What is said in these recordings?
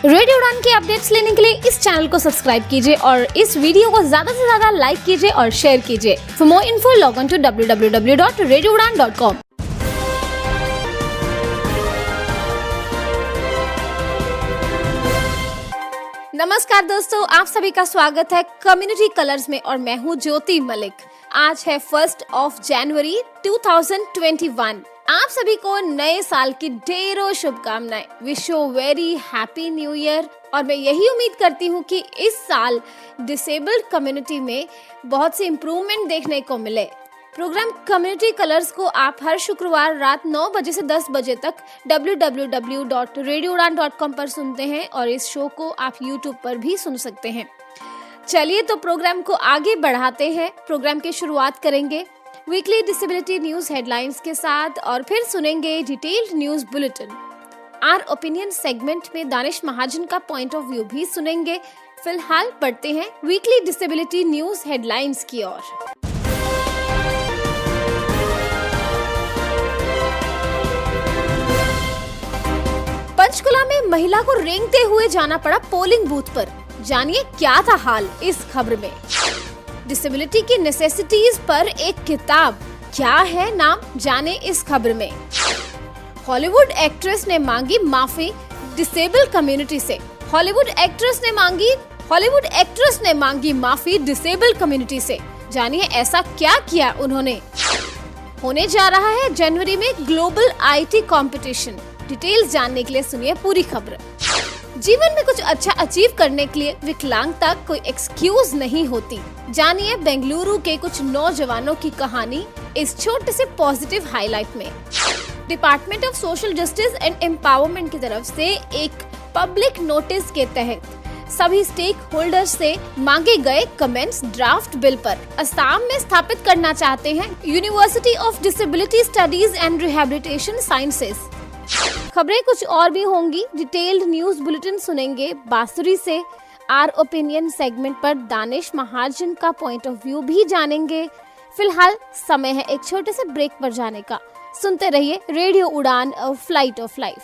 Radio उड़ान की updates लेने के लिए इस चैनल को सब्सक्राइब कीजिए और इस वीडियो को ज्यादा से ज्यादा लाइक कीजिए और शेयर कीजिए। For more info log on to www.radioudan.com। नमस्कार दोस्तों, आप सभी का स्वागत है कम्युनिटी कलर्स में और मैं हूँ ज्योति मलिक। आज है 1 जनवरी 2021। आप सभी को नए साल की ढेरों शुभकामनाएं। Wish you very happy new year. और मैं यही उम्मीद करती हूँ कि इस साल डिसेबल्ड कम्युनिटी में बहुत से इम्प्रूवमेंट देखने को मिले। प्रोग्राम कम्युनिटी कलर्स को आप हर शुक्रवार रात 9 बजे से 10 बजे तक www.radioudan.com पर सुनते हैं और इस शो को आप YouTube पर भी सुन सकते हैं। चलिए तो प्रोग्राम को आगे बढ़ाते हैं। प्रोग्राम की शुरुआत करेंगे वीकली डिसेबिलिटी न्यूज हेडलाइंस के साथ और फिर सुनेंगे detailed news bulletin. Our opinion segment में दानिश महाजन का पॉइंट ऑफ व्यू भी सुनेंगे। फिलहाल बढ़ते हैं वीकली डिसेबिलिटी न्यूज हेडलाइंस की ओर। पंचकुला में महिला को रेंगते हुए जाना पड़ा पोलिंग बूथ पर। जानिए क्या था हाल इस खबर में। डिसेबिलिटी की नेसेसिटीज पर एक किताब, क्या है नाम, जाने इस खबर में। हॉलीवुड एक्ट्रेस ने मांगी माफी डिसेबल कम्युनिटी से। हॉलीवुड एक्ट्रेस ने मांगी माफी डिसेबल कम्युनिटी से। जानिए ऐसा क्या किया उन्होंने। होने जा रहा है जनवरी में ग्लोबल आईटी कंपटीशन। डिटेल्स जानने के लिए सुनिए पूरी खबर। जीवन में कुछ अच्छा अचीव करने के लिए विकलांगता कोई एक्सक्यूज नहीं होती। जानिए बेंगलुरु के कुछ नौजवानों की कहानी इस छोटे से पॉजिटिव हाईलाइट में। Department of social justice and empowerment की तरफ से एक पब्लिक नोटिस के तहत सभी स्टेक होल्डर्स से मांगे गए कमेंट्स ड्राफ्ट बिल पर असम में स्थापित करना चाहते हैं university of disability studies and rehabilitation sciences. खबरें कुछ और भी होंगी। डिटेल्ड न्यूज बुलेटिन सुनेंगे बांसुरी से। आर ओपिनियन सेगमेंट पर दानिश महाजन का पॉइंट ऑफ व्यू भी जानेंगे। फिलहाल समय है एक छोटे से ब्रेक पर जाने का। सुनते रहिए रेडियो उड़ान flight of life.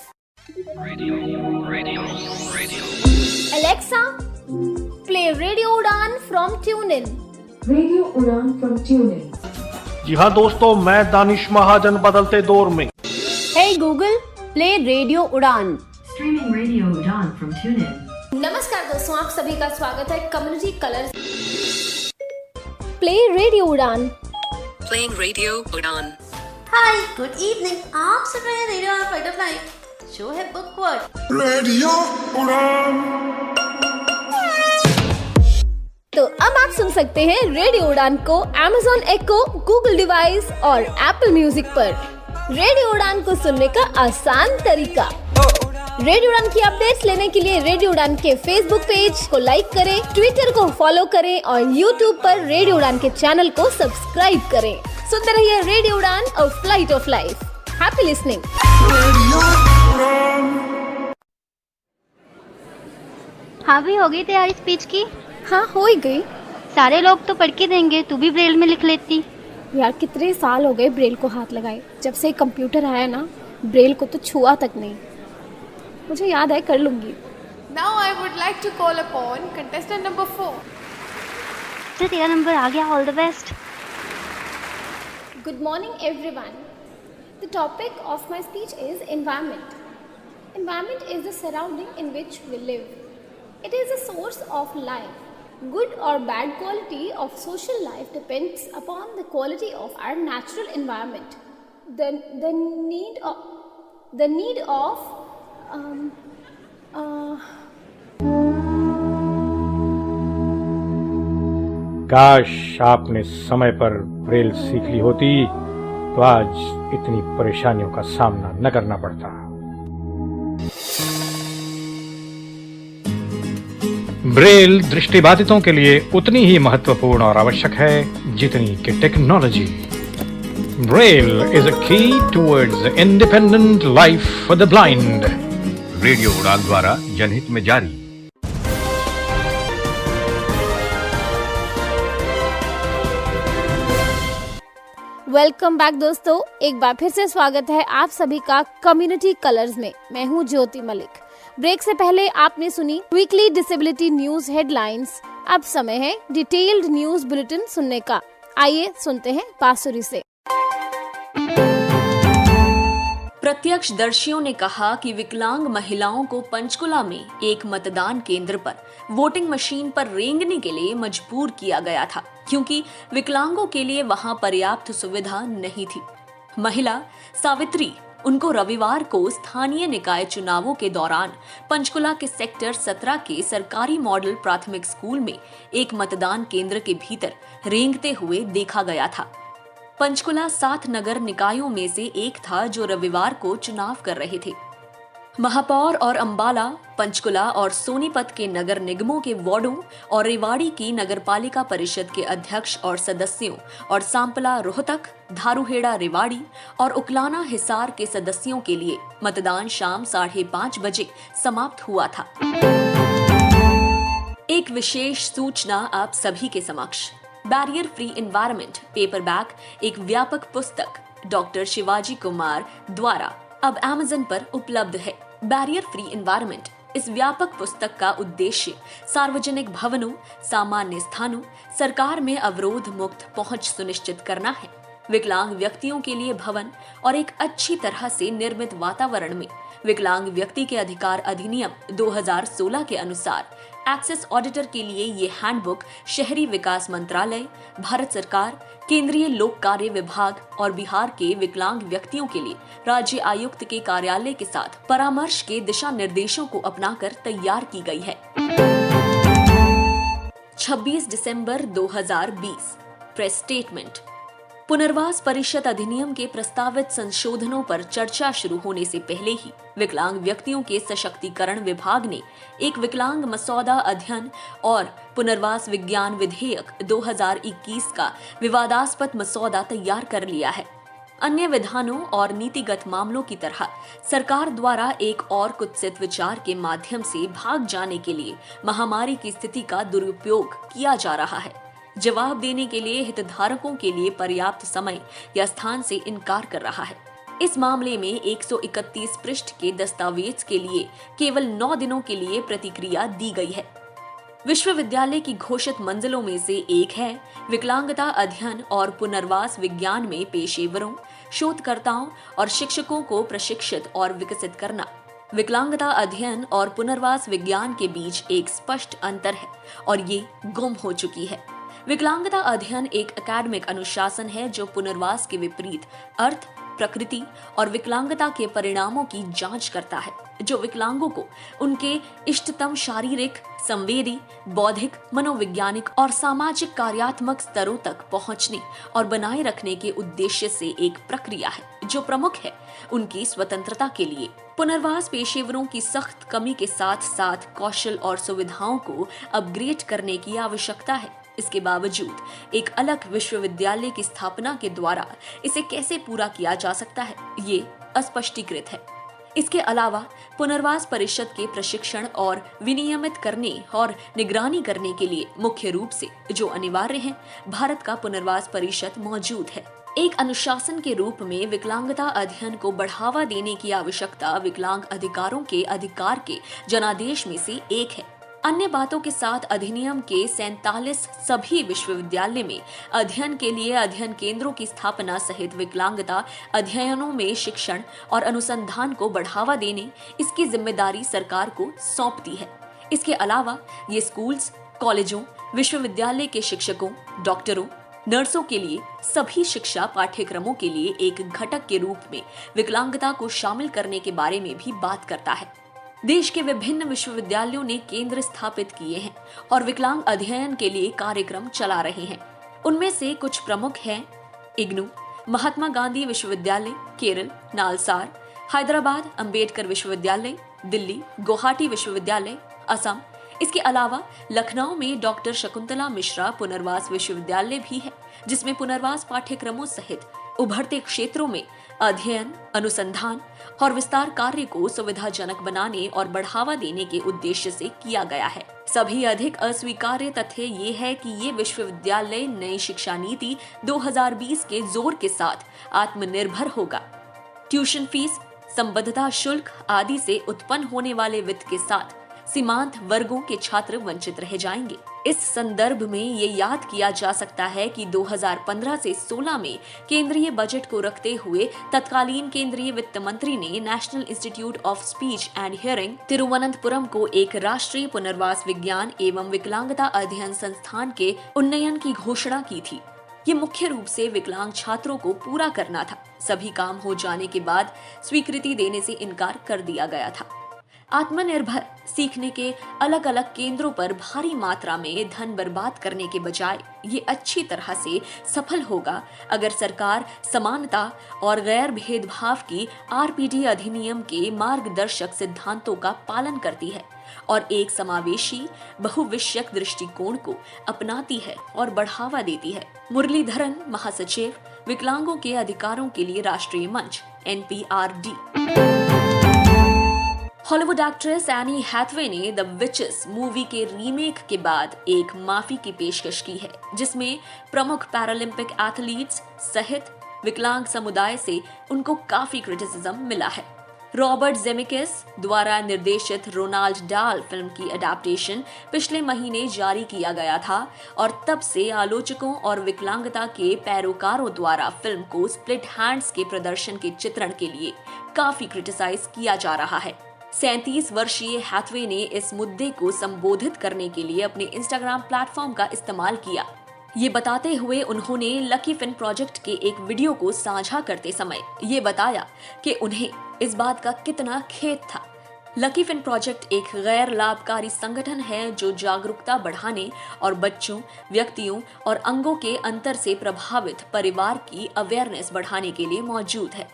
Alexa, play radio उड़ान फ्रॉम ट्यून इन। रेडियो उड़ान फ्रॉम ट्यून इन। जी हाँ दोस्तों, मैं दानिश महाजन बदलते दौर में। हे गूगल, प्ले रेडियो उड़ान। स्ट्रीमिंग रेडियो उड़ान फ्रॉम ट्यून इन। नमस्कार दोस्तों, आप सभी का स्वागत है कम्युनिटी कलर्स। प्ले रेडियो उड़ान। Playing Radio Udan. हाय, गुड इवनिंग। आप सुन रहे हैं radio on flight of life. Show है बुकवर्ड। रेडियो उड़ान। तो अब आप सुन सकते हैं रेडियो उड़ान को Amazon Echo, गूगल डिवाइस और एप्पल म्यूजिक पर। रेडियो उड़ान को सुनने का आसान तरीका। रेडियो उड़ान की अपडेट्स लेने के लिए रेडियो उड़ान के फेसबुक पेज को लाइक करें, ट्विटर को फॉलो करें और यूट्यूब पर रेडियो उड़ान के चैनल को सब्सक्राइब करें। सुनते रहिए रेडियो उड़ान और flight of life. Happy listening. हाँ भी हो गई तैयारी स्पीच की? हाँ हो ही गई। सारे लोग तो पढ़ के देंगे, तू भी ब्रेल में लिख लेती। यार कितने साल हो गए ब्रेल को हाथ लगाए। जब से कंप्यूटर आया ना, ब्रेल को तो छुआ तक नहीं। मुझे याद है, कर लूंगी। Now I would like to call upon contestant number 4. तो तेरा नंबर आ गया, all the best. Good morning everyone. The topic of my speech is environment. Environment is the surrounding in which we live. It is a source of life. Good or bad quality of social life depends upon the quality of our natural environment. The need of काश आपने समय पर Braille सीख ली होती तो आज इतनी परेशानियों का सामना न करना पड़ता। ब्रेल दृष्टिबाधितों के लिए उतनी ही महत्वपूर्ण और आवश्यक है जितनी कि टेक्नोलॉजी। ब्रेल इज अ की towards independent life for the blind. Radio उड़ान द्वारा जनहित में जारी। वेलकम बैक दोस्तों, एक बार फिर से स्वागत है आप सभी का कम्युनिटी कलर्स में। मैं हूँ ज्योति मलिक। ब्रेक से पहले आपने सुनी वीकली डिसेबिलिटी न्यूज हेडलाइंस। अब समय है डिटेल्ड न्यूज बुलेटिन सुनने का। आइए सुनते हैं बांसुरी से। प्रत्यक्षदर्शियों ने कहा कि विकलांग महिलाओं को पंचकुला में एक मतदान केंद्र पर वोटिंग मशीन पर रेंगने के लिए मजबूर किया गया था, क्योंकि विकलांगों के लिए वहां पर्याप्त सुविधा नहीं थी। महिला सावित्री उनको रविवार को स्थानीय निकाय चुनावों के दौरान पंचकुला के सेक्टर 17 के सरकारी मॉडल प्राथमिक स्कूल में एक मतदान केंद्र के भीतर रेंगते हुए देखा गया था। पंचकुला 7 नगर निकायों में से एक था जो रविवार को चुनाव कर रहे थे। महापौर और अंबाला, पंचकुला और सोनीपत के नगर निगमों के वार्डों और रेवाड़ी की नगरपालिका परिषद के अध्यक्ष और सदस्यों और सांपला रोहतक, धारूहेड़ा रेवाड़ी और उकलाना हिसार के सदस्यों के लिए मतदान शाम 5:30 बजे समाप्त हुआ था। एक विशेष सूचना आप सभी के समक्ष। बैरियर फ्री एनवायरनमेंट पेपरबैक एक व्यापक पुस्तक डॉक्टर शिवाजी कुमार द्वारा अब Amazon पर उपलब्ध है। बैरियर फ्री एनवायरनमेंट इस व्यापक पुस्तक का उद्देश्य सार्वजनिक भवनों, सामान्य स्थानों, सरकार में अवरोध मुक्त पहुंच सुनिश्चित करना है। विकलांग व्यक्तियों के लिए भवन और एक अच्छी तरह से निर्मित वातावरण में विकलांग व्यक्ति के अधिकार अधिनियम 2016 के अनुसार एक्सेस ऑडिटर के लिए ये हैंडबुक शहरी विकास मंत्रालय, भारत सरकार, केंद्रीय लोक कार्य विभाग और बिहार के विकलांग व्यक्तियों के लिए राज्य आयुक्त के कार्यालय के साथ परामर्श के दिशा निर्देशों को अपनाकर तैयार की गई है। 26 दिसंबर 2020 प्रेस स्टेटमेंट। पुनर्वास परिषद अधिनियम के प्रस्तावित संशोधनों पर चर्चा शुरू होने से पहले ही विकलांग व्यक्तियों के सशक्तिकरण विभाग ने एक विकलांग मसौदा अध्ययन और पुनर्वास विज्ञान विधेयक 2021 का विवादास्पद मसौदा तैयार कर लिया है। अन्य विधानों और नीतिगत मामलों की तरह सरकार द्वारा एक और कुत्सित विचार के माध्यम से भाग जाने के लिए महामारी की स्थिति का दुरुपयोग किया जा रहा है। जवाब देने के लिए हितधारकों के लिए पर्याप्त समय या स्थान से इनकार कर रहा है। इस मामले में 131 पृष्ठ के दस्तावेज के लिए केवल 9 दिनों के लिए प्रतिक्रिया दी गई है। विश्वविद्यालय की घोषित मंजिलों में से एक है विकलांगता अध्ययन और पुनर्वास विज्ञान में पेशेवरों, शोधकर्ताओं और शिक्षकों को प्रशिक्षित और विकसित करना। विकलांगता अध्ययन और पुनर्वास विज्ञान के बीच एक स्पष्ट अंतर है और ये गुम हो चुकी है। विकलांगता अध्ययन एक एकेडमिक अनुशासन है जो पुनर्वास के विपरीत अर्थ, प्रकृति और विकलांगता के परिणामों की जांच करता है, जो विकलांगों को उनके इष्टतम शारीरिक, संवेदी, बौद्धिक, मनोवैज्ञानिक और सामाजिक कार्यात्मक स्तरों तक पहुंचने और बनाए रखने के उद्देश्य से एक प्रक्रिया है जो प्रमुख है उनकी स्वतंत्रता के लिए। पुनर्वास पेशेवरों की सख्त कमी के साथ साथ कौशल और सुविधाओं को अपग्रेड करने की आवश्यकता है। इसके बावजूद एक अलग विश्वविद्यालय की स्थापना के द्वारा इसे कैसे पूरा किया जा सकता है, ये अस्पष्टीकृत है। इसके अलावा पुनर्वास परिषद के प्रशिक्षण और विनियमित करने और निगरानी करने के लिए मुख्य रूप से जो अनिवार्य है, भारत का पुनर्वास परिषद मौजूद है। एक अनुशासन के रूप में विकलांगता अध्ययन को बढ़ावा देने की आवश्यकता विकलांग अधिकारों के अधिकार के जनादेश में से एक है। अन्य बातों के साथ अधिनियम के 47 सभी विश्वविद्यालय में अध्ययन के लिए अध्ययन केंद्रों की स्थापना सहित विकलांगता अध्ययनों में शिक्षण और अनुसंधान को बढ़ावा देने इसकी जिम्मेदारी सरकार को सौंपती है। इसके अलावा ये स्कूल्स, कॉलेजों, विश्वविद्यालय के शिक्षकों, डॉक्टरों, नर्सों के लिए सभी शिक्षा पाठ्यक्रमों के लिए एक घटक के रूप में विकलांगता को शामिल करने के बारे में भी बात करता है। देश के विभिन्न विश्वविद्यालयों ने केंद्र स्थापित किए हैं और विकलांग अध्ययन के लिए कार्यक्रम चला रहे हैं। उनमें से कुछ प्रमुख हैं इग्नू, महात्मा गांधी विश्वविद्यालय, केरल, नालसार, हैदराबाद अंबेडकर विश्वविद्यालय, दिल्ली, गुवाहाटी विश्वविद्यालय, असम। इसके अलावा लखनऊ में डॉक्टर शकुंतला मिश्रा पुनर्वास विश्वविद्यालय भी है, जिसमें पुनर्वास पाठ्यक्रमों सहित उभरते क्षेत्रों में अध्ययन, अनुसंधान और विस्तार कार्य को सुविधाजनक बनाने और बढ़ावा देने के उद्देश्य से किया गया है। सभी अधिक अस्वीकार्य तथ्य ये है कि ये विश्वविद्यालय नई शिक्षा नीति 2020 के जोर के साथ आत्मनिर्भर होगा। ट्यूशन फीस, संबद्धता शुल्क आदि से उत्पन्न होने वाले वित्त के साथ सीमांत वर्गों के छात्र वंचित रह जाएंगे। इस संदर्भ में ये याद किया जा सकता है कि 2015 से 16 में केंद्रीय बजट को रखते हुए तत्कालीन केंद्रीय वित्त मंत्री ने national institute of speech and hearing Thiruvananthapuram को एक राष्ट्रीय पुनर्वास विज्ञान एवं विकलांगता अध्ययन संस्थान के उन्नयन की घोषणा की थी। ये मुख्य रूप से विकलांग छात्रों को पूरा करना था। सभी काम हो जाने के बाद स्वीकृति देने से इनकार कर दिया गया था। आत्मनिर्भर सीखने के अलग अलग केंद्रों पर भारी मात्रा में धन बर्बाद करने के बजाय ये अच्छी तरह से सफल होगा अगर सरकार समानता और गैर भेदभाव की आरपीडी अधिनियम के मार्गदर्शक सिद्धांतों का पालन करती है और एक समावेशी बहुविषयक दृष्टिकोण को अपनाती है और बढ़ावा देती है। मुरलीधरन, महासचिव, विकलांगों के अधिकारों के लिए राष्ट्रीय मंच, NPRD। Hollywood actress Anne Hathaway ने द विचेस मूवी के रीमेक के बाद एक माफी की पेशकश की है, जिसमें प्रमुख पैरालंपिक एथलीट्स सहित विकलांग समुदाय से उनको काफी क्रिटिसिज्म मिला है। रॉबर्ट जेमिकिस द्वारा निर्देशित रोनाल्ड डाल फिल्म की अडेप्टेशन पिछले महीने जारी किया गया था और तब से आलोचकों और विकलांगता के पैरोकारों द्वारा फिल्म को स्प्लिट हैंड्स के प्रदर्शन के चित्रण के लिए काफी क्रिटिसाइज किया जा रहा है। 37 वर्षीय हैथवे ने इस मुद्दे को संबोधित करने के लिए अपने इंस्टाग्राम प्लेटफॉर्म का इस्तेमाल किया। ये बताते हुए उन्होंने लकी फिन प्रोजेक्ट के एक वीडियो को साझा करते समय ये बताया कि उन्हें इस बात का कितना खेद था। लकी फिन प्रोजेक्ट एक गैर लाभकारी संगठन है जो जागरूकता बढ़ाने और बच्चों, व्यक्तियों और अंगों के अंतर से प्रभावित परिवार की अवेयरनेस बढ़ाने के लिए मौजूद है।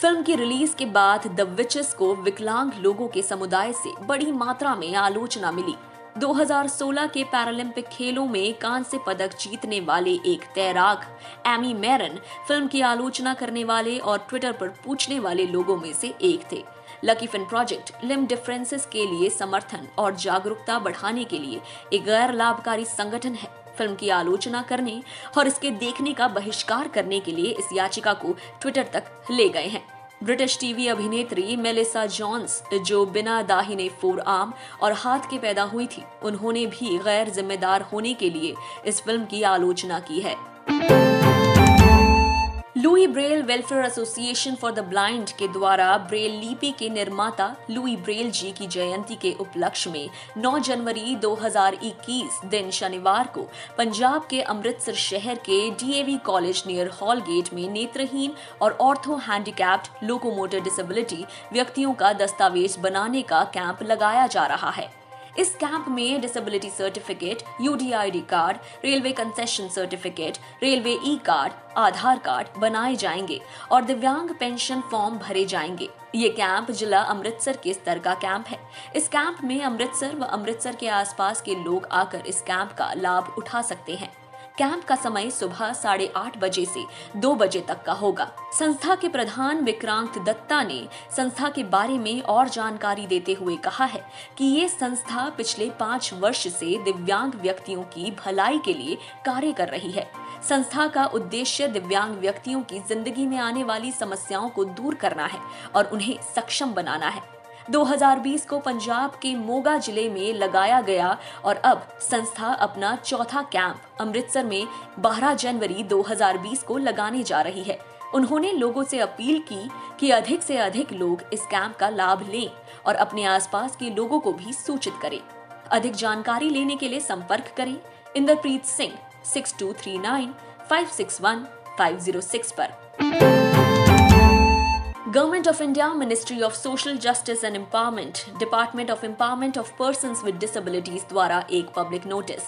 फिल्म की रिलीज के बाद द विचेस को विकलांग लोगों के समुदाय से बड़ी मात्रा में आलोचना मिली। 2016 के पैरालंपिक खेलों में कांस्य पदक जीतने वाले एक तैराक एमी मैरन फिल्म की आलोचना करने वाले और ट्विटर पर पूछने वाले लोगों में से एक थे। Lucky fin project limb differences के लिए समर्थन और जागरूकता बढ़ाने के लिए एक गैर लाभकारी संगठन है। फिल्म की आलोचना करने और इसके देखने का बहिष्कार करने के लिए इस याचिका को ट्विटर तक ले गए हैं। ब्रिटिश टीवी अभिनेत्री मेलिसा जॉन्स, जो बिना दाहिने फोरआर्म और हाथ के पैदा हुई थी, उन्होंने भी गैर जिम्मेदार होने के लिए इस फिल्म की आलोचना की है। Louis Braille welfare association for the blind के द्वारा ब्रेल लिपि के निर्माता लुई ब्रेल जी की जयंती के उपलक्ष्य में 9 जनवरी 2021 दिन शनिवार को पंजाब के अमृतसर शहर के DAV college near Hall Gate में नेत्रहीन और ऑर्थो हैंडीकैप्ड लोकोमोटर डिसेबिलिटी व्यक्तियों का दस्तावेज बनाने का कैंप लगाया जा रहा है। इस कैंप में disability certificate, UDID card, railway concession certificate, railway e-card, Aadhaar card बनाए जाएंगे और दिव्यांग पेंशन फॉर्म भरे जाएंगे। ये कैंप जिला अमृतसर के स्तर का कैंप है। इस कैंप में अमृतसर व अमृतसर के आसपास के लोग आकर इस कैंप का लाभ उठा सकते हैं। कैंप का समय सुबह 8:30 बजे से 2 बजे तक का होगा। संस्था के प्रधान विक्रांत दत्ता ने संस्था के बारे में और जानकारी देते हुए कहा है कि ये संस्था पिछले 5 वर्ष से दिव्यांग व्यक्तियों की भलाई के लिए कार्य कर रही है। संस्था का उद्देश्य दिव्यांग व्यक्तियों की जिंदगी में आने वाली समस्याओं को दूर करना है और उन्हें सक्षम बनाना है। 2020 को पंजाब के मोगा जिले में लगाया गया और अब संस्था अपना चौथा कैंप अमृतसर में 12 जनवरी 2020 को लगाने जा रही है। उन्होंने लोगों से अपील की कि अधिक से अधिक लोग इस कैंप का लाभ लें और अपने आसपास के लोगों को भी सूचित करें। अधिक जानकारी लेने के लिए संपर्क करें इंद्रप्रीत सिंह 6239 561 506 पर। Government of India, Ministry of Social Justice and Empowerment, Department of Empowerment of Persons with Disabilities द्वारा एक पब्लिक नोटिस।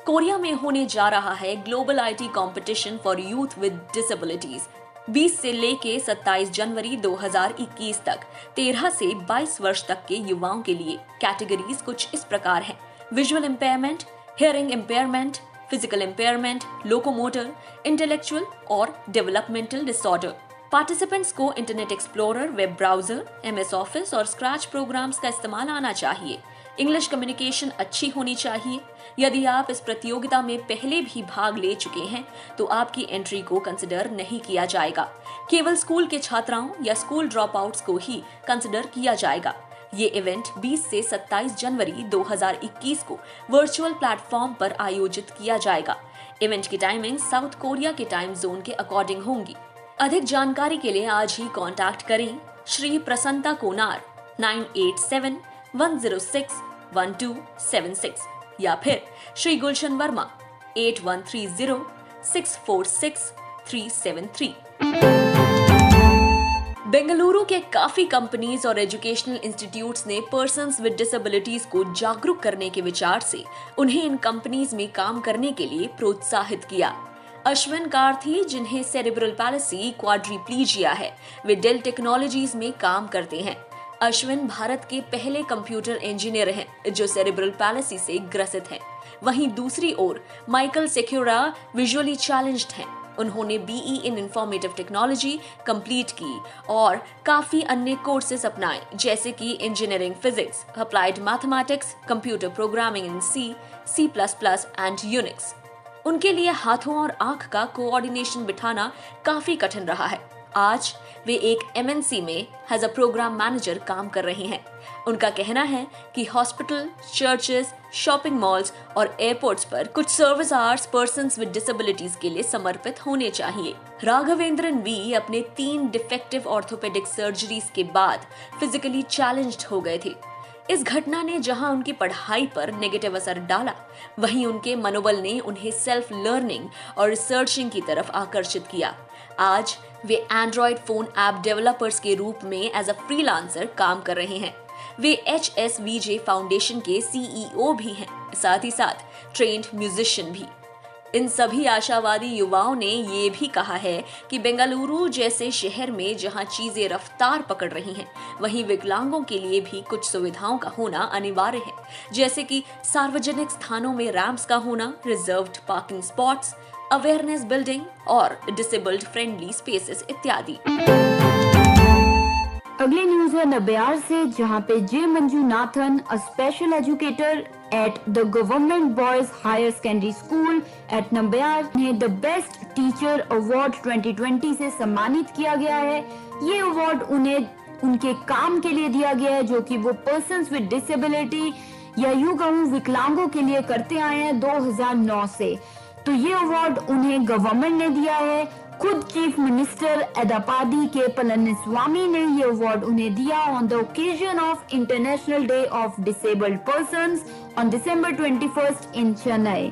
कोरिया में होने जा रहा है global IT competition for youth with disabilities. 20 से लेके 27 जनवरी 2021 तक 13 से 22 वर्ष तक के युवाओं के लिए कैटेगरीज कुछ इस प्रकार हैं: visual impairment, hearing impairment, physical impairment, locomotor, intellectual और डेवलपमेंटल डिसऑर्डर। पार्टिसिपेंट्स को internet explorer, web browser, MS office और स्क्रैच प्रोग्राम्स का इस्तेमाल आना चाहिए। इंग्लिश कम्युनिकेशन अच्छी होनी चाहिए। यदि आप इस प्रतियोगिता में पहले भी भाग ले चुके हैं तो आपकी एंट्री को कंसिडर नहीं किया जाएगा। केवल स्कूल के छात्राओं या स्कूल ड्रॉप आउट्स को ही कंसिडर किया जाएगा। ये इवेंट 20 से 27 जनवरी 2021 को वर्चुअल प्लेटफॉर्म पर आयोजित किया जाएगा। इवेंट की टाइमिंग साउथ कोरिया के टाइम जोन के अकॉर्डिंग होंगी। अधिक जानकारी के लिए आज ही कांटेक्ट करें श्री प्रसन्नता कोनार 9871061276 या फिर श्री गुलशन वर्मा 8130646373। बेंगलुरु के काफी कंपनीज और एजुकेशनल इंस्टीट्यूट्स ने पर्सन्स विद डिसेबिलिटीज को जागरूक करने के विचार से उन्हें इन कंपनीज में काम करने के लिए प्रोत्साहित किया। अश्विन कार्थी, जिन्हें सेरेब्रल पैलेसी क्वाड्रिप्लीजिया है, वे डेल टेक्नोलॉजीज में काम करते हैं। अश्विन भारत के पहले कंप्यूटर इंजीनियर हैं जो सेरेब्रल पैलेसी से ग्रसित हैं। वहीं दूसरी ओर माइकल सेक्यूरा विजुअली चैलेंज्ड हैं। उन्होंने BE in informative technology complete की और काफी अन्य कोर्सेज अपनाए, जैसे कि engineering physics, applied mathematics, computer programming in C, C++ and Unix. उनके लिए हाथों और आंख का कोऑर्डिनेशन बिठाना काफी कठिन रहा है। आज वे एक MNC में एज अ प्रोग्राम मैनेजर काम कर रहे हैं। उनका कहना है कि हॉस्पिटल, चर्चेस, शॉपिंग मॉल्स और एयरपोर्ट्स पर कुछ service hours persons with disabilities के लिए समर्पित होने चाहिए। राघवेंद्रन वी अपने 3 डिफेक्टिव ऑर्थोपेडिक सर्जरीज के बाद फिजिकली चैलेंज्ड हो गए थे। इस घटना ने जहां उनकी पढ़ाई पर नेगेटिव असर डाला, वहीं उनके मनोबल ने उन्हें सेल्फ लर्निंग और रिसर्चिंग की तरफ आकर्षित किया। आज वे एंड्रॉयड फोन ऐप डेवलपर्स के रूप में एज अ फ्रीलांसर काम कर रहे हैं। वे HSVJ फाउंडेशन के CEO भी हैं, साथ ही साथ ट्रेन्ड म्यूजिशियन भी। इन सभी आशावादी युवाओं ने ये भी कहा है कि बेंगलुरु जैसे शहर में जहां चीजें रफ्तार पकड़ रही हैं, वहीं विकलांगों के लिए भी कुछ सुविधाओं का होना अनिवार्य है, जैसे कि सार्वजनिक स्थानों में रैंप्स का होना, reserved parking spots, awareness building और डिसेबल्ड फ्रेंडली स्पेसेस इत्यादि। अगली न्यूज है नब्यार से, जहां पे J Manjunathan, a special educator at the government boys higher secondary school at नब्यार, ने द बेस्ट टीचर अवार्ड 2020 से सम्मानित किया गया है। ये अवार्ड उन्हें उनके काम के लिए दिया गया है जो कि वो पर्सन्स विद डिसेबिलिटी या यूं कहूं विकलांगों के लिए करते आए हैं 2009 से। तो ये अवार्ड उन्हें गवर्नमेंट ने दिया है। खुद चीफ मिनिस्टर एदापादी के पलनीस्वामी ने ये अवार्ड उन्हें दिया on the occasion of international day of disabled persons on December 21 इन चेन्नई।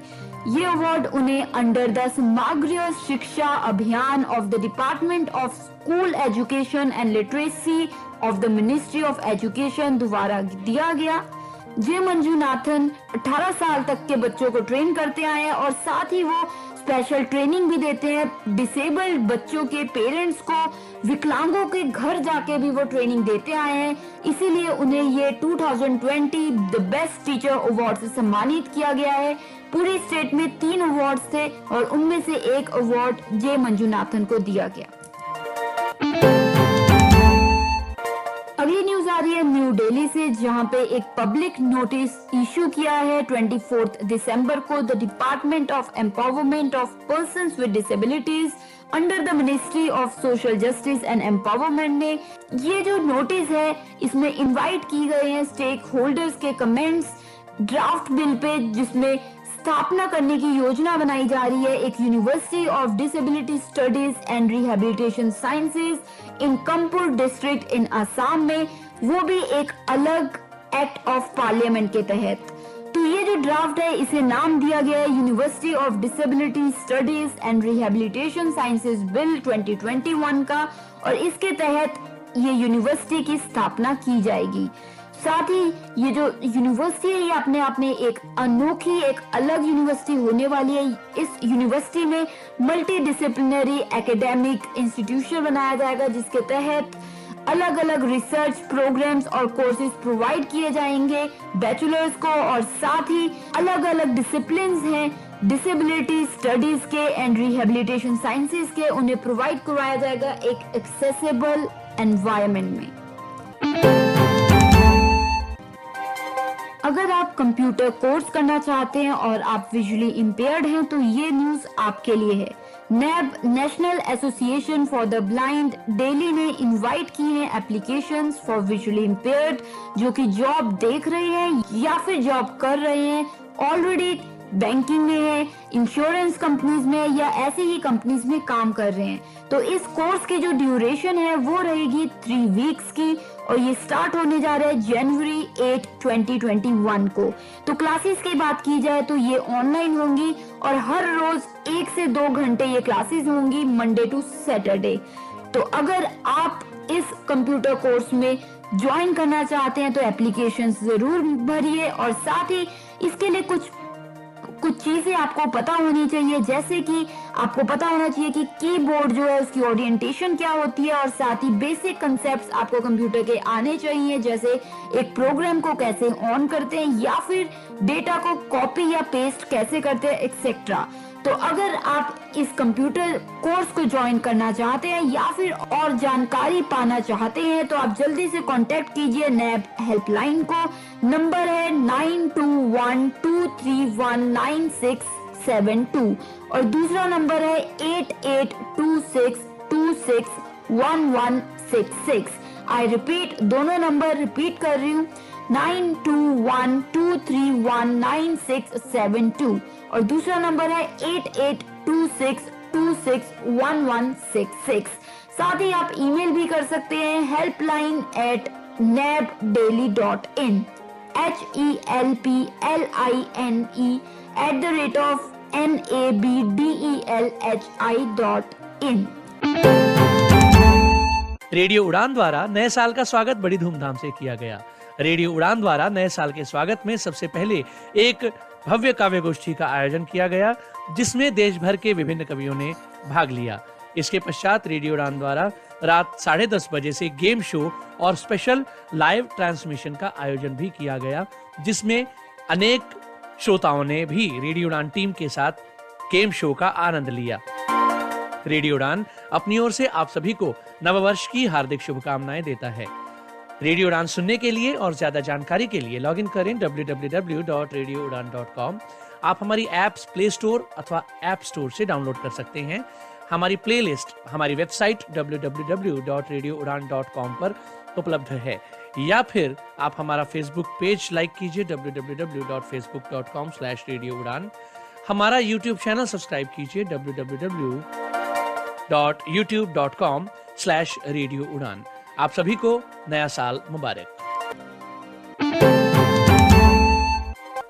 ये अवार्ड उन्हें अंडर द समग्र शिक्षा अभियान of the department of school education and literacy of the ministry of education द्वारा दिया गया। जे मंजूनाथन 18 साल तक के बच्चों को ट्रेन करते आए हैं और साथ ही वो स्पेशल ट्रेनिंग भी देते हैं डिसेबल्ड बच्चों के पेरेंट्स को। विकलांगों के घर जाके भी वो ट्रेनिंग देते आए हैं, इसीलिए उन्हें ये 2020 द बेस्ट टीचर अवार्ड से सम्मानित किया गया है। पूरी स्टेट में 3 अवार्ड्स थे और उनमें से एक अवार्ड जे मंजूनाथन को दिया गया। अगली न्यूज आ रही है न्यू दिल्ली से, जहां पे एक पब्लिक नोटिस इशू किया है 24 दिसंबर को the department of empowerment of persons with disabilities under the ministry of social justice and empowerment ने। ये जो नोटिस है इसमें इनवाइट की गए हैं स्टेक होल्डर्स के कमेंट्स ड्राफ्ट बिल पे, जिसमें स्थापना करने की योजना बनाई जा रही है एक university of disability studies and rehabilitation sciences in Kamrup district in Assam में, वो भी एक अलग एक्ट ऑफ पार्लियामेंट के तहत। तो ये जो ड्राफ्ट है इसे नाम दिया गया है university of disability studies and rehabilitation sciences bill 2021 का, और इसके तहत ये यूनिवर्सिटी की स्थापना की जाएगी। साथ ही ये जो यूनिवर्सिटी है ये अपने आप में एक अनोखी एक अलग यूनिवर्सिटी होने वाली है। इस यूनिवर्सिटी में मल्टी डिसिप्लिनरी एकेडमिक इंस्टीट्यूशन बनाया जाएगा, जिसके तहत अलग अलग रिसर्च प्रोग्राम्स और कोर्सेज प्रोवाइड किए जाएंगे बैचलर्स को, और साथ ही अलग अलग डिसिप्लिन्स हैं डिसेबिलिटी स्टडीज के एंड रिहेबिलिटेशन साइंसेज के, उन्हें प्रोवाइड करवाया जाएगा एक एक्सेसिबल एनवायरनमेंट में। अगर आप कंप्यूटर कोर्स करना चाहते हैं और आप विजुअली इम्पेयर्ड हैं तो ये न्यूज आपके लिए है। नेब national association for the blind Delhi ने इनवाइट की हैं एप्लीकेशंस फॉर विजुअली इम्पेयर्ड जो कि जॉब देख रहे हैं या फिर जॉब कर रहे हैं, ऑलरेडी बैंकिंग में है, इंश्योरेंस कंपनीज में या ऐसी ही कंपनीज में काम कर रहे हैं। तो इस कोर्स की जो ड्यूरेशन है वो रहेगी 3 वीक्स की और ये स्टार्ट होने जा रहा है जनवरी 8, 2021 को। तो क्लासेस की बात की जाए तो ये ऑनलाइन होंगी और हर रोज 1 से 2 घंटे ये क्लासेस होंगी, मंडे टू सैटरडे। तो अगर आप इस कंप्यूटर कोर्स में ज्वाइन करना चाहते हैं तो एप्लीकेशन जरूर भरिए और साथ ही इसके लिए कुछ चीजें आपको पता होनी चाहिए, जैसे कि आपको पता होना चाहिए कि कीबोर्ड जो है उसकी ओरिएंटेशन क्या होती है और साथ ही बेसिक कंसेप्ट्स आपको कंप्यूटर के आने चाहिए, जैसे एक प्रोग्राम को कैसे ऑन करते हैं या फिर डेटा को कॉपी या पेस्ट कैसे करते हैं एक्सेट्रा। तो अगर आप इस कंप्यूटर कोर्स को ज्वाइन करना चाहते हैं या फिर और जानकारी पाना चाहते हैं तो आप जल्दी से कांटेक्ट कीजिए नेब हेल्पलाइन को। नंबर है 9212319672 और दूसरा नंबर है 8826261166। आई रिपीट, दोनों नंबर रिपीट कर रही हूँ, 9212319672 और दूसरा नंबर है 8826261166। साथ ही आप ईमेल भी कर सकते हैं helpline@nabdaily.in helpline@nabdelhi.in। रेडियो उड़ान द्वारा नए साल का स्वागत बड़ी धूमधाम से किया गया। रेडियो उड़ान द्वारा नए साल के स्वागत में सबसे पहले एक भव्य काव्य गोष्ठी का आयोजन किया गया जिसमें देश भर के विभिन्न कवियों ने भाग लिया। इसके पश्चात रेडियो उड़ान द्वारा रात 10:30 बजे से गेम शो और स्पेशल लाइव ट्रांसमिशन का आयोजन भी किया गया जिसमें अनेक श्रोताओं ने भी रेडियो उड़ान टीम के साथ गेम शो का आनंद लिया। रेडियो उड़ान अपनी ओर से आप सभी को नववर्ष की हार्दिक शुभकामनाएं देता है। रेडियो उड़ान सुनने के लिए और ज्यादा जानकारी के लिए लॉगिन करें www.radioudan.com। आप हमारी ऐप्स प्ले स्टोर अथवा ऐप स्टोर से डाउनलोड कर सकते हैं। हमारी प्लेलिस्ट हमारी वेबसाइट www.radioudan.com पर उपलब्ध है या फिर आप हमारा फेसबुक पेज लाइक कीजिए www.facebook.com/radioudan। हमारा यूट्यूब चैनल सब्सक्राइब कीजिए www.youtube.com/radioudan। आप सभी को नया साल मुबारक।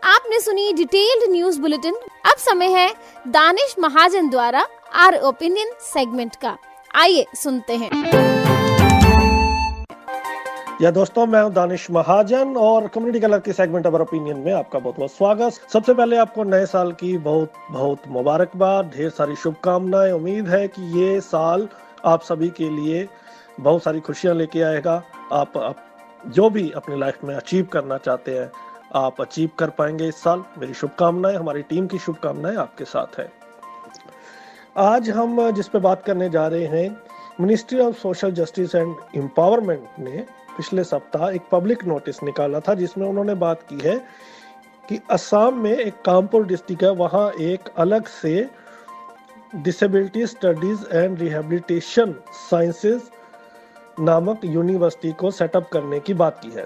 आपने सुनी डिटेल्ड न्यूज बुलेटिन। अब समय है दानिश महाजन द्वारा आर ओपिनियन सेगमेंट का। आइए सुनते हैं। या दोस्तों, मैं हूं दानिश महाजन और कम्युनिटी कलर के सेगमेंट ऑफ ओपिनियन में आपका बहुत बहुत स्वागत। सबसे पहले आपको नए साल की बहुत बहुत मुबारकबाद, ढेर सारी शुभकामनाएं। उम्मीद है कि ये साल आप सभी के लिए बहुत सारी खुशियां लेके आएगा। आप जो भी अपनी लाइफ में अचीव करना चाहते हैं आप अचीव कर पाएंगे इस साल। मेरी शुभकामनाएं, हमारी टीम की शुभकामनाएं आपके साथ है। आज हम जिस पे बात करने जा रहे हैं, ministry of social justice and empowerment ने पिछले सप्ताह एक पब्लिक नोटिस निकाला था जिसमें उन्होंने बात की है कि असम में एक कानपुर डिस्ट्रिक्ट है, वहां एक अलग से disability studies and rehabilitation sciences नामक यूनिवर्सिटी को सेटअप करने की बात की है।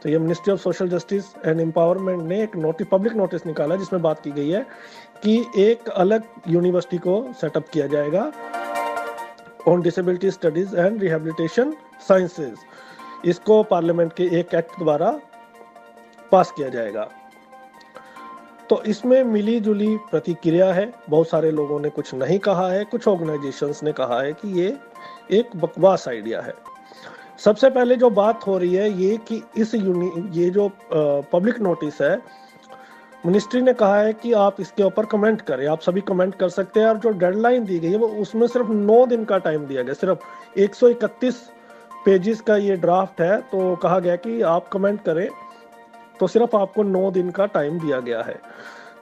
तो ये ministry of social justice and empowerment ने एक पब्लिक नोटिस निकाला जिसमें बात की गई है कि एक अलग यूनिवर्सिटी को सेटअप किया जाएगा on disability studies and rehabilitation sciences. इसको पार्लियामेंट के एक एक्ट द्वारा पास किया जाएगा। तो इसमें मिली जुली प्रतिक्रिया है। बहुत सारे लोगों ने कुछ नहीं कहा है, कुछ ऑर्गेनाइजेशंस ने कहा है कि ये एक बकवास आइडिया है। सबसे पहले जो बात हो रही है ये कि ये जो पब्लिक नोटिस है, मिनिस्ट्री ने कहा है कि आप इसके ऊपर कमेंट करें, आप सभी कमेंट कर सकते हैं। और जो डेडलाइन दी गई है वो उसमें सिर्फ 9 दिन का टाइम दिया गया। सिर्फ 131 पेजेस का ये ड्राफ्ट है, तो कहा गया कि आप कमेंट करें, तो सिर्फ आपको 9 दिन का टाइम दिया गया है।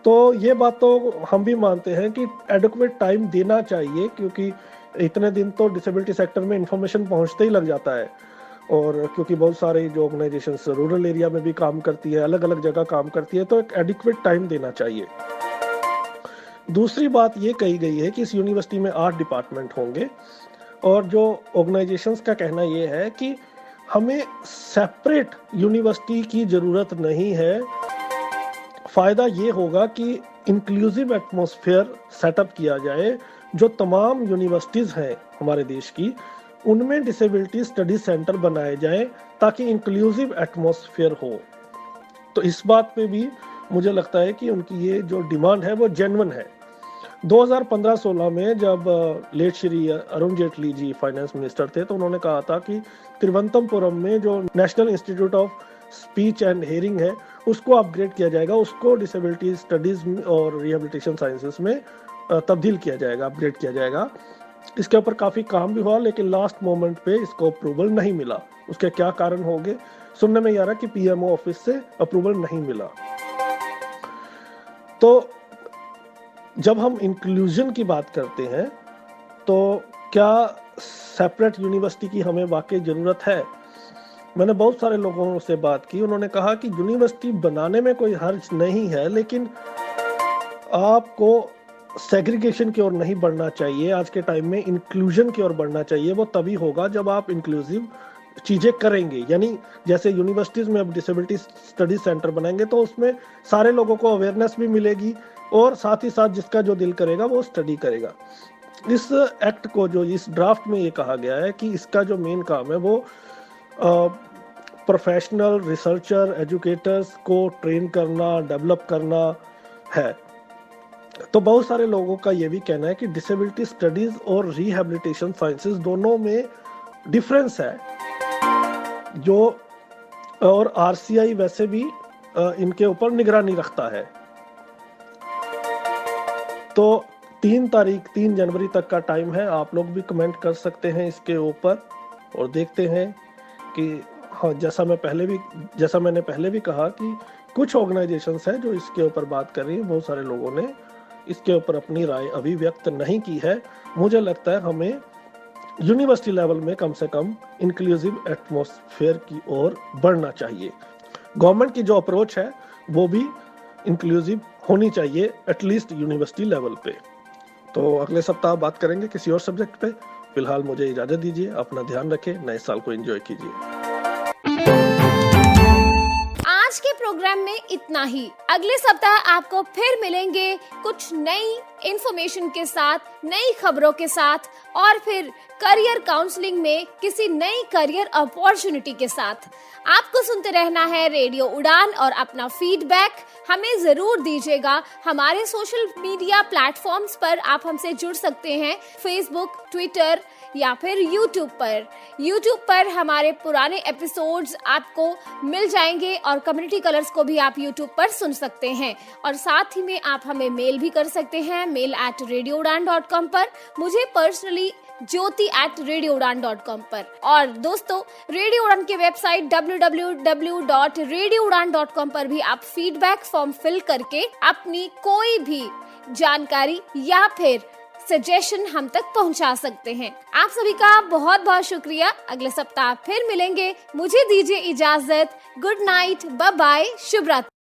तो ये बात तो हम भी मानते हैं कि एडुक्वेट टाइम देना चाहिए, क्योंकि इतने दिन तो डिसेबिलिटी सेक्टर में इंफॉर्मेशन पहुंचते ही लग जाता है और क्योंकि बहुत सारे जो ऑर्गेनाइजेशंस रूरल एरिया में भी काम करती है, अलग अलग जगह काम करती है, तो एक एडिक्वेट टाइम देना चाहिए। दूसरी बात ये कही गई है कि इस यूनिवर्सिटी में 8 डिपार्टमेंट होंगे और जो ऑर्गेनाइजेशंस का कहना ये है कि हमें सेपरेट यूनिवर्सिटी की ज़रूरत नहीं है। फ़ायदा ये होगा कि इंक्लूसिव एटमॉस्फेयर सेटअप किया जाए। जो तमाम यूनिवर्सिटीज़ हैं हमारे देश की, उनमें डिसेबिलिटी स्टडी सेंटर बनाए जाएं ताकि इंक्लूसिव एटमॉस्फेयर हो। तो इस बात पे भी मुझे लगता है कि उनकी ये जो डिमांड है वो जेन्युइन है। 2015-16 में जब late Shri Arun Jaitley ji finance minister थे, तो उन्होंने कहा था कि तिरुवनंतपुरम में जो national institute of speech and hearing है उसको अपग्रेड किया जाएगा, उसको डिसेबिलिटी स्टडीज और रिहेबिलिटेशन साइंसेस में तब्दील किया जाएगा, अपग्रेड किया जाएगा। इसके ऊपर काफ़ी काम भी हुआ, लेकिन लास्ट मोमेंट पे इसको अप्रूवल नहीं मिला। उसके क्या कारण होंगे, सुनने में आ रहा कि पीएमओ ऑफिस से अप्रूवल नहीं मिला। तो जब हम इंक्लूजन की बात करते हैं तो क्या सेपरेट यूनिवर्सिटी की हमें वाकई ज़रूरत है? मैंने बहुत सारे लोगों से बात की, उन्होंने कहा कि यूनिवर्सिटी बनाने में कोई हर्ज नहीं है, लेकिन आपको सेग्रीगेशन की ओर नहीं बढ़ना चाहिए। आज के टाइम में इंक्लूजन की ओर बढ़ना चाहिए। वो तभी होगा जब आप इंक्लूसिव चीज़ें करेंगे। यानी जैसे यूनिवर्सिटीज़ में अब डिसेबिलिटी स्टडी सेंटर बनाएंगे तो उसमें सारे लोगों को अवेयरनेस भी मिलेगी और साथ ही साथ जिसका जो दिल करेगा वो स्टडी करेगा। इस एक्ट को, जो इस ड्राफ्ट में ये कहा गया है कि इसका जो मेन काम है वो प्रोफेशनल रिसर्चर एजुकेटर्स को ट्रेन करना, डेवलप करना है। तो बहुत सारे लोगों का ये भी कहना है कि डिसेबिलिटी स्टडीज और रिहेबिलिटेशन साइंसेस दोनों में डिफरेंस है, जो और आरसीआई वैसे भी इनके ऊपर निगरानी रखता है। तो 3 जनवरी तक का टाइम है, आप लोग भी कमेंट कर सकते हैं इसके ऊपर और देखते हैं कि हाँ, जैसा मैंने पहले भी कहा कि कुछ ऑर्गेनाइजेशंस हैं जो इसके ऊपर बात कर रही हैं। बहुत सारे लोगों ने इसके ऊपर अपनी राय अभी व्यक्त नहीं की है। मुझे लगता है हमें यूनिवर्सिटी लेवल में कम से कम इंक्लूसिव एटमॉस्फेयर की ओर बढ़ना चाहिए। गवर्नमेंट की जो अप्रोच है वो भी इंक्लूसिव होनी चाहिए, एटलीस्ट यूनिवर्सिटी लेवल पे। तो अगले सप्ताह बात करेंगे किसी और सब्जेक्ट पे। फिलहाल मुझे इजाजत दीजिए, अपना ध्यान रखें, नए साल को एंजॉय कीजिए। आज के प्रोग्राम में इतना ही। अगले सप्ताह आपको फिर मिलेंगे कुछ नई इंफॉर्मेशन के साथ, नई खबरों के साथ और फिर करियर काउंसलिंग में किसी नई करियर अपॉर्चुनिटी के साथ। आपको सुनते रहना है रेडियो उड़ान और अपना फीडबैक हमें जरूर दीजिएगा। हमारे सोशल मीडिया प्लेटफॉर्म्स पर आप हमसे जुड़ सकते हैं, फेसबुक, ट्विटर या फिर यूट्यूब पर हमारे पुराने एपिसोड्स आपको मिल जाएंगे और कम्युनिटी कलर्स को भी आप यूट्यूब पर सुन सकते हैं। और साथ ही में आप हमें मेल भी कर सकते हैं, mail@radioudan.com पर, मुझे पर्सनली ज्योति@radioudan.com पर। और दोस्तों, रेडियो उड़ान की वेबसाइट www.radioudan.com पर भी आप फीडबैक फॉर्म फिल करके अपनी कोई भी जानकारी या फिर सजेशन हम तक पहुंचा सकते हैं। आप सभी का बहुत बहुत शुक्रिया। अगले सप्ताह फिर मिलेंगे। मुझे दीजिए इजाजत। गुड नाइट, बाय बाय, शुभ रात्रि।